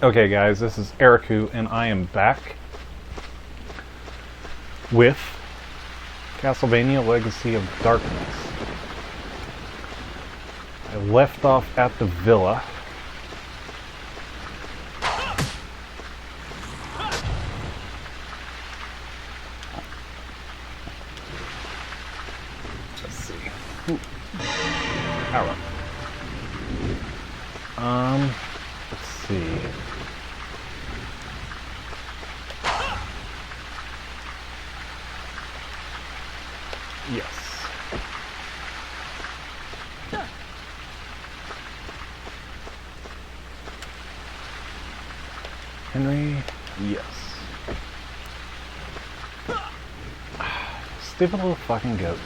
Okay guys, this is Eriku and I am back with Castlevania Legacy of Darkness. I left off at the villa. Let's see. Ooh. Arrow. Let's see. Yes. Henry, yes. Stupid little fucking ghosts.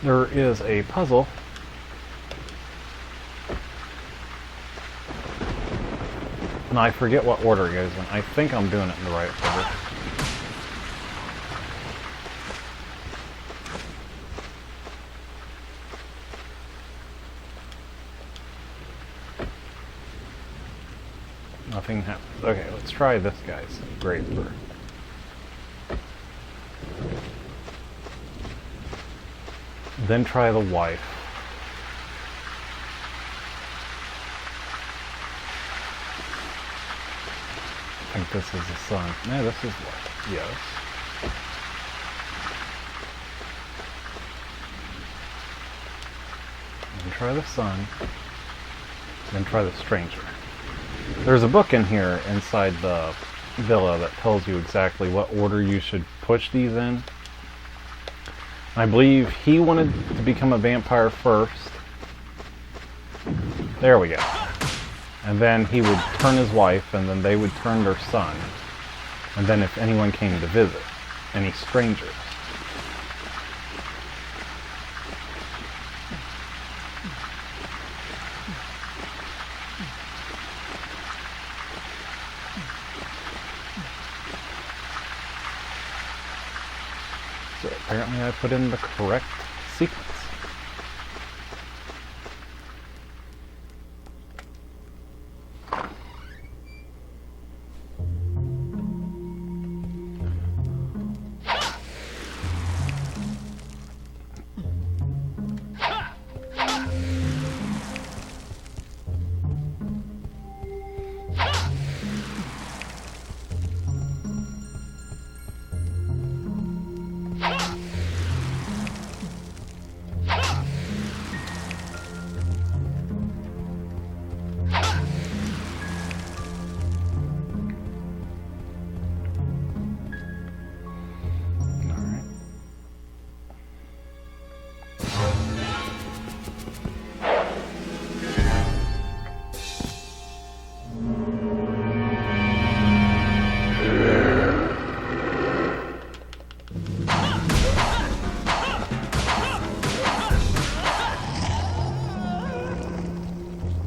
There is a puzzle. And I forget what order it goes in. I think I'm doing it in the right order. Nothing happens. Okay, let's try this guy's grave. Then try the wife. I think this is the son. No, this is wife. Yes. Then try the son. Then try the stranger. There's a book in here inside the villa that tells you exactly what order you should push these in. I believe he wanted to become a vampire first. There we go. And then he would turn his wife, and then they would turn their son. And then if anyone came to visit, any strangers. So apparently I put in the correct sequence.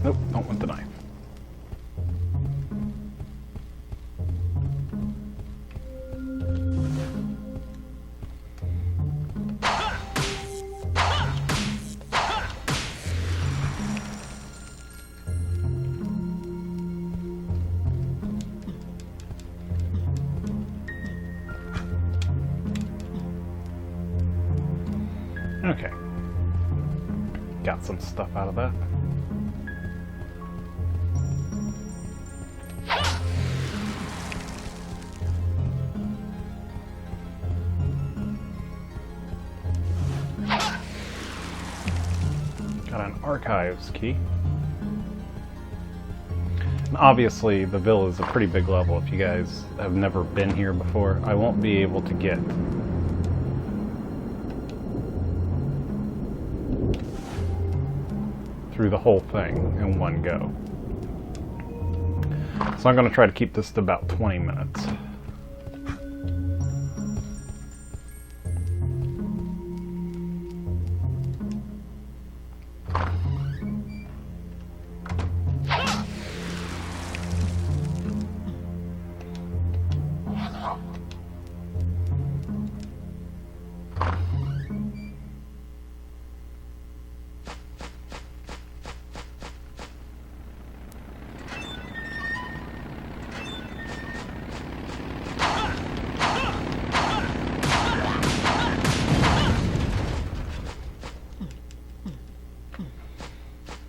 Nope, don't want the knife. Okay. Got some stuff out of that. Got an archives key. And obviously the villa is a pretty big level. If you guys have never been here before, I won't be able to get through the whole thing in one go. So I'm going to try to keep this to about 20 minutes.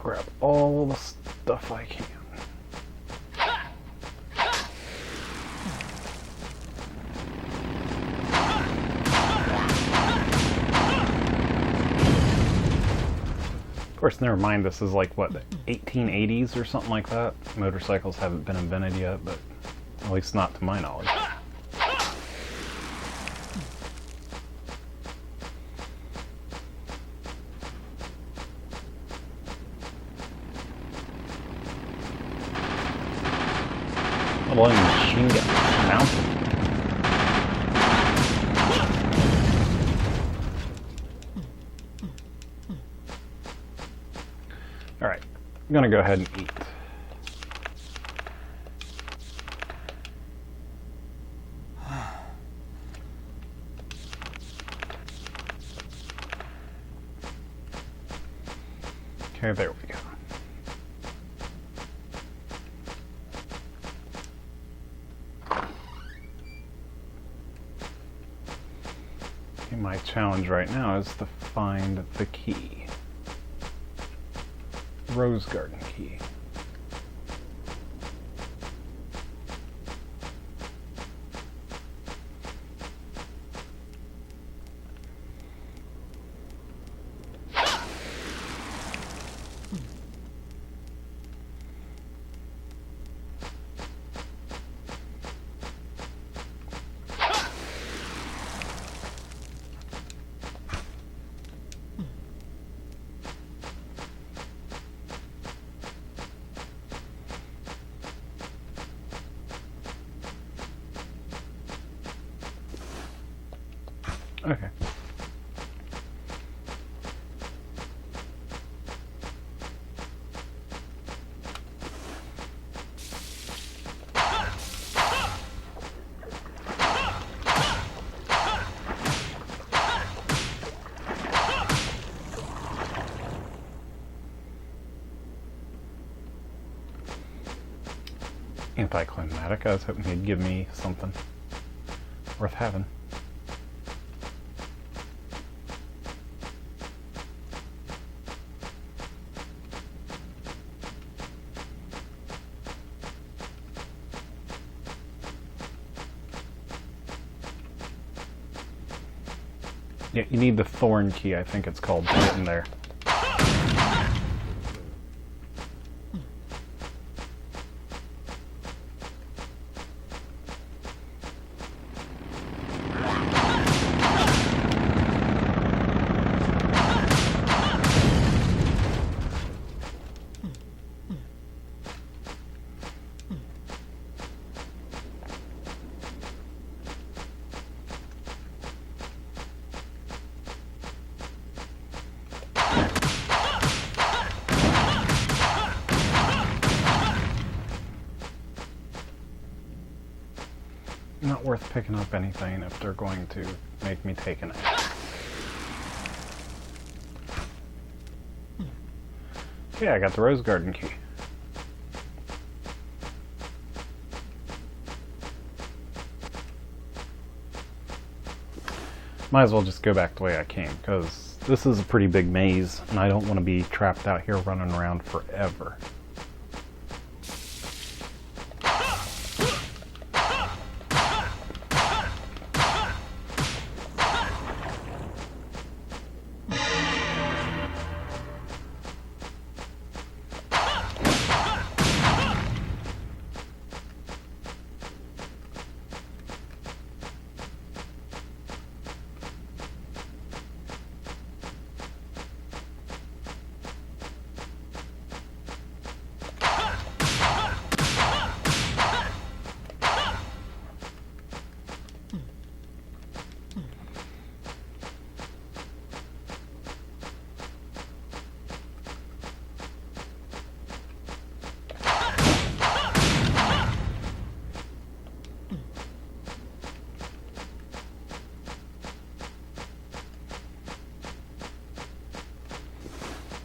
grab all the stuff I can. Of course, never mind, this is like, what, the 1880s or something like that? Motorcycles haven't been invented yet, but at least not to my knowledge. Little machine gun mounted. Alright, I'm gonna go ahead and eat. Okay, there we go. Okay, my challenge right now is to find the key. Rose Garden key. Okay. Anticlimactic. I was hoping he'd give me something worth having. Yeah, you need the Thorn Key, I think it's called, to get in there. Not worth picking up anything if they're going to make me take an action. Okay, I got the Rose Garden key. Might as well just go back the way I came, because this is a pretty big maze, and I don't want to be trapped out here running around forever.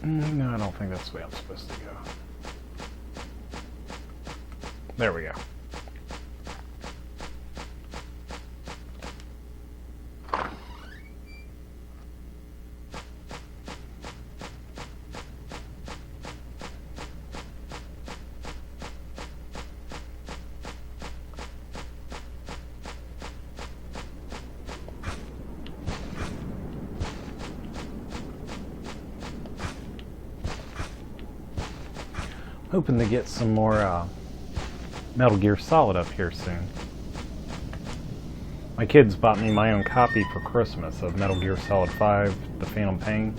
No, I don't think that's the way I'm supposed to go. There we go. Hoping to get some more Metal Gear Solid up here soon. My kids bought me my own copy for Christmas of Metal Gear Solid 5, The Phantom Pain.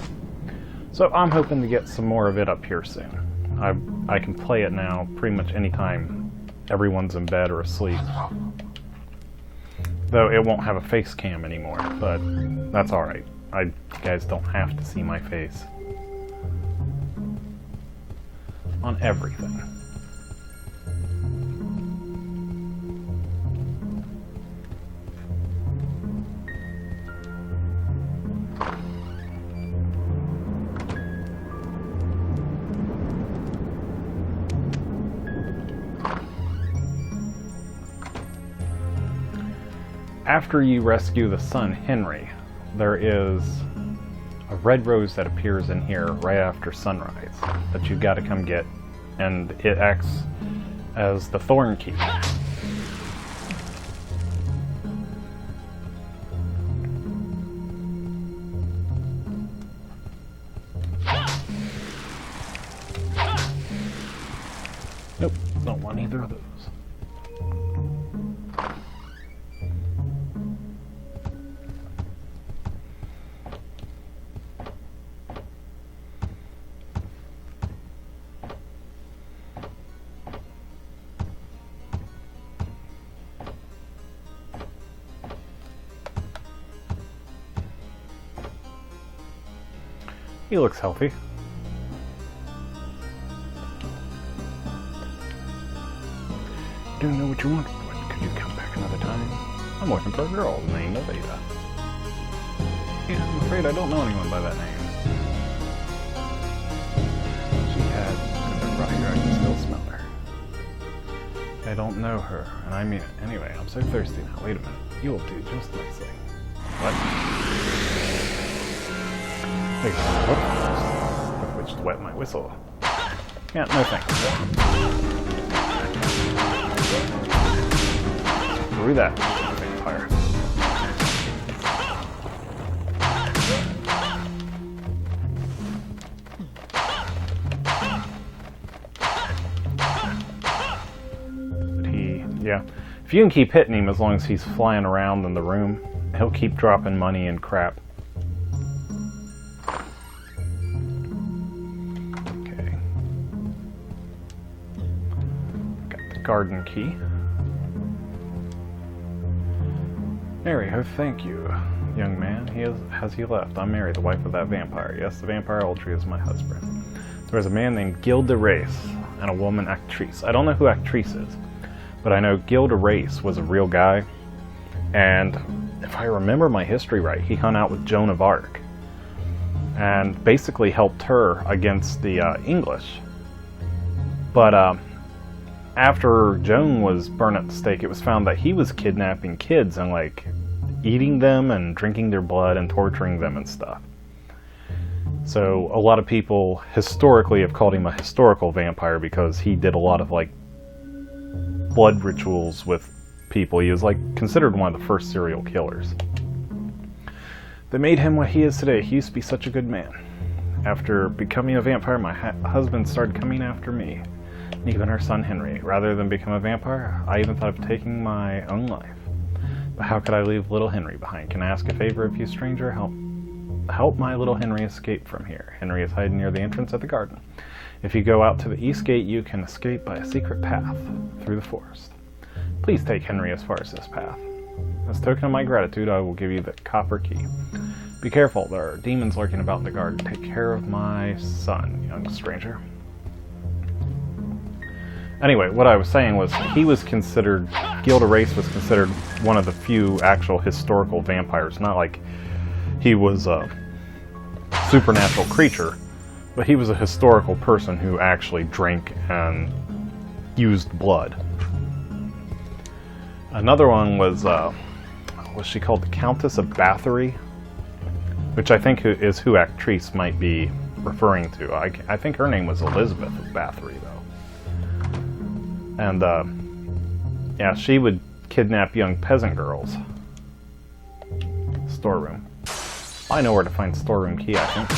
So I'm hoping to get some more of it up here soon. I can play it now pretty much anytime everyone's in bed or asleep. Though it won't have a face cam anymore, but that's alright. You guys don't have to see my face on everything. After you rescue the son, Henry, there is a red rose that appears in here right after sunrise that you've got to come get, and it acts as the Thorn Key. Nope, don't want either of those. He looks healthy. Don't know what you want, but could you come back another time? I'm looking for a girl named Aveda. Yeah, I'm afraid I don't know anyone by that name. She had been brought here, I can still smell her. I don't know her, and I mean it. Anyway, I'm so thirsty now. Wait a minute. You'll do just nicely. What? With which to wet my whistle. Yeah, no thanks. Through that vampire. But yeah. If you can keep hitting him as long as he's flying around in the room, he'll keep dropping money and crap. Garden key. Mary, oh thank you, young man. Has he left? I'm Mary, the wife of that vampire. Yes, the vampire Aldrey is my husband. There was a man named Gilda Race and a woman Actrice. I don't know who Actrice is, but I know Gilda Race was a real guy, and if I remember my history right, he hung out with Joan of Arc and basically helped her against the English. But after Joan was burned at the stake, it was found that he was kidnapping kids and like eating them and drinking their blood and torturing them and stuff. So a lot of people historically have called him a historical vampire because he did a lot of like blood rituals with people. He was like considered one of the first serial killers. They made him what he is today. He used to be such a good man. After becoming a vampire, my husband started coming after me. Even her son Henry. Rather than become a vampire, I even thought of taking my own life. But how could I leave little Henry behind? Can I ask a favor of you, stranger? Help my little Henry escape from here. Henry is hiding near the entrance of the garden. If you go out to the east gate, you can escape by a secret path through the forest. Please take Henry as far as this path. As a token of my gratitude, I will give you the copper key. Be careful, there are demons lurking about in the garden. Take care of my son, young stranger. Anyway, what I was saying was he was considered, Gilda Race was considered one of the few actual historical vampires. Not like he was a supernatural creature, but he was a historical person who actually drank and used blood. Another one was she called the Countess of Bathory, which I think is who Actrice might be referring to. I think her name was Elizabeth of Bathory, though. And, yeah, she would kidnap young peasant girls. Storeroom. I know where to find storeroom key, I think.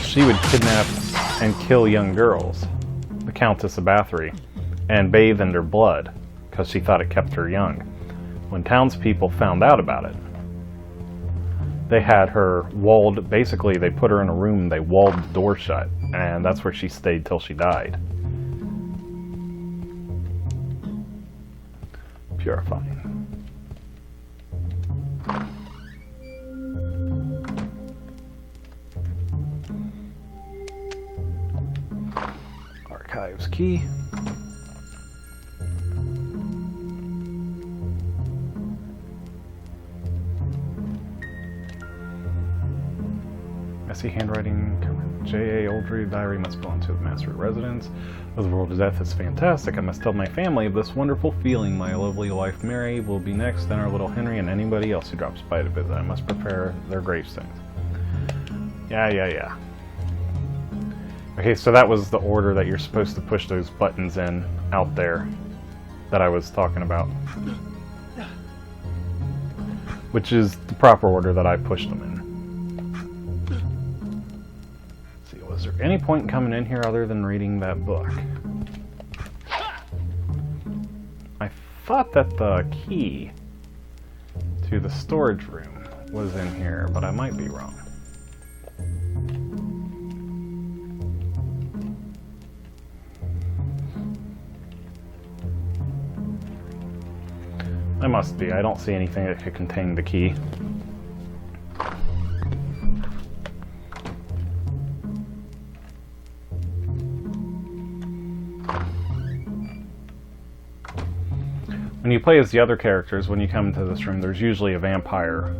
she would kidnap and kill young girls, the Countess of Bathory, and bathe in their blood, because she thought it kept her young. When townspeople found out about it, they had her walled, basically they put her in a room, they walled the door shut, and that's where she stayed till she died. Purifying. Archives key. Messy handwriting. J.A. Oldry diary must belong to the master residence. Of the world of death is fantastic. I must tell my family of this wonderful feeling. My lovely wife Mary will be next, then our little Henry, and anybody else who drops by to visit. I must prepare their gravestones. Yeah. Okay, so that was the order that you're supposed to push those buttons in out there that I was talking about. Which is the proper order that I pushed them in. Let's see, was there any point in coming in here other than reading that book? I thought that the key to the storage room was in here, but I might be wrong. I must be. I don't see anything that could contain the key. When you play as the other characters, when you come into this room, there's usually a vampire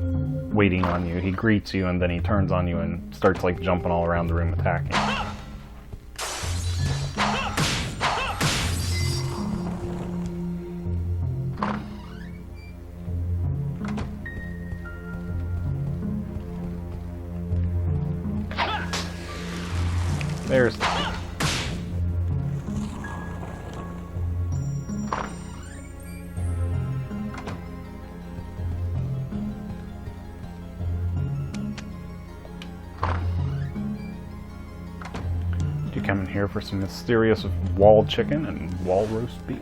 waiting on you. He greets you and then he turns on you and starts like jumping all around the room attacking. There's the key. You come in here for some mysterious walled chicken and wall roast beef.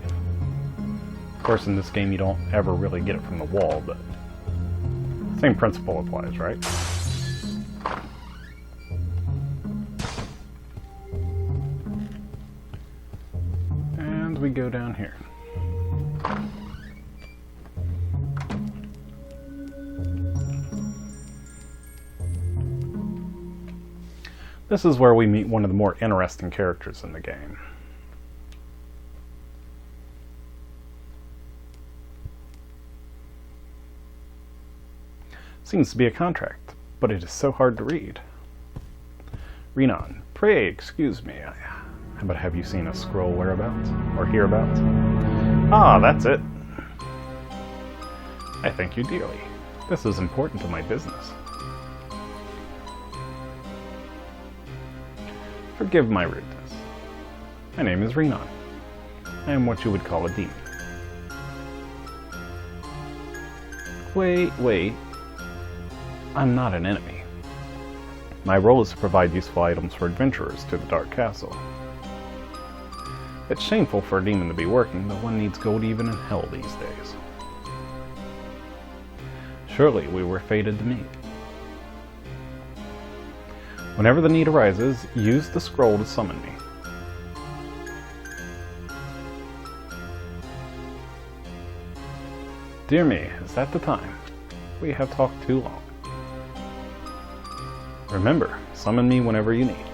Of course, in this game you don't ever really get it from the wall, but same principle applies, right? We go down here. This is where we meet one of the more interesting characters in the game. Seems to be a contract, but it is so hard to read. Renan, pray excuse me. But have you seen a scroll whereabouts? Or hereabouts? Ah, that's it. I thank you dearly. This is important to my business. Forgive my rudeness. My name is Renan. I am what you would call a demon. Wait. I'm not an enemy. My role is to provide useful items for adventurers to the Dark Castle. It's shameful for a demon to be working, but one needs gold even in hell these days. Surely we were fated to meet. Whenever the need arises, use the scroll to summon me. Dear me, is that the time? We have talked too long. Remember, summon me whenever you need.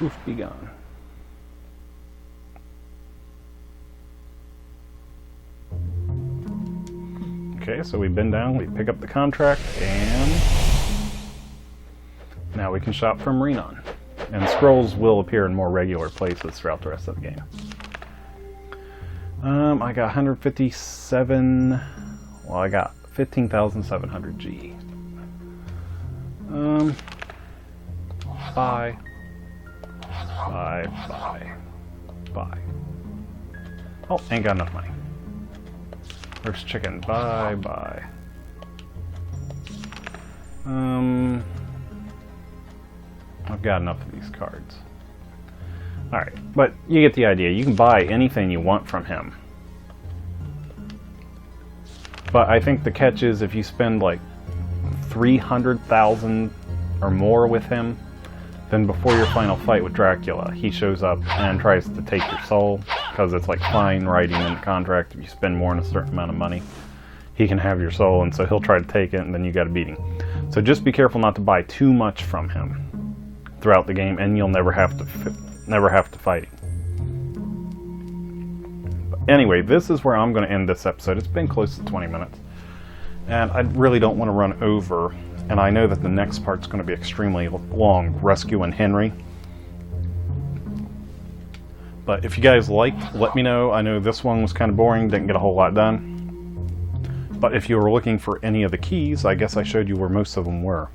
Oof, be gone. Okay, so we bend down, we pick up the contract, and now we can shop from Renan. And scrolls will appear in more regular places throughout the rest of the game. I got 157. Well, I got 15,700 G. Bye. Bye. Oh, ain't got enough money. There's chicken. Bye. I've got enough of these cards. Alright, but you get the idea. You can buy anything you want from him. But I think the catch is if you spend like 300,000 or more with him, then before your final fight with Dracula, he shows up and tries to take your soul, because it's like fine writing in the contract. If you spend more than a certain amount of money, he can have your soul, and so he'll try to take it, and then you got to beat him. So just be careful not to buy too much from him throughout the game, and you'll never have to fight him. But anyway, this is where I'm going to end this episode. It's been close to 20 minutes, and I really don't want to run over. And I know that the next part's going to be extremely long, rescuing Henry. But if you guys liked, let me know. I know this one was kind of boring, didn't get a whole lot done. But if you were looking for any of the keys, I guess I showed you where most of them were.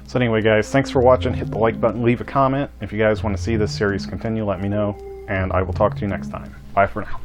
So anyway, guys, thanks for watching. Hit the like button, leave a comment. If you guys want to see this series continue, let me know. And I will talk to you next time. Bye for now.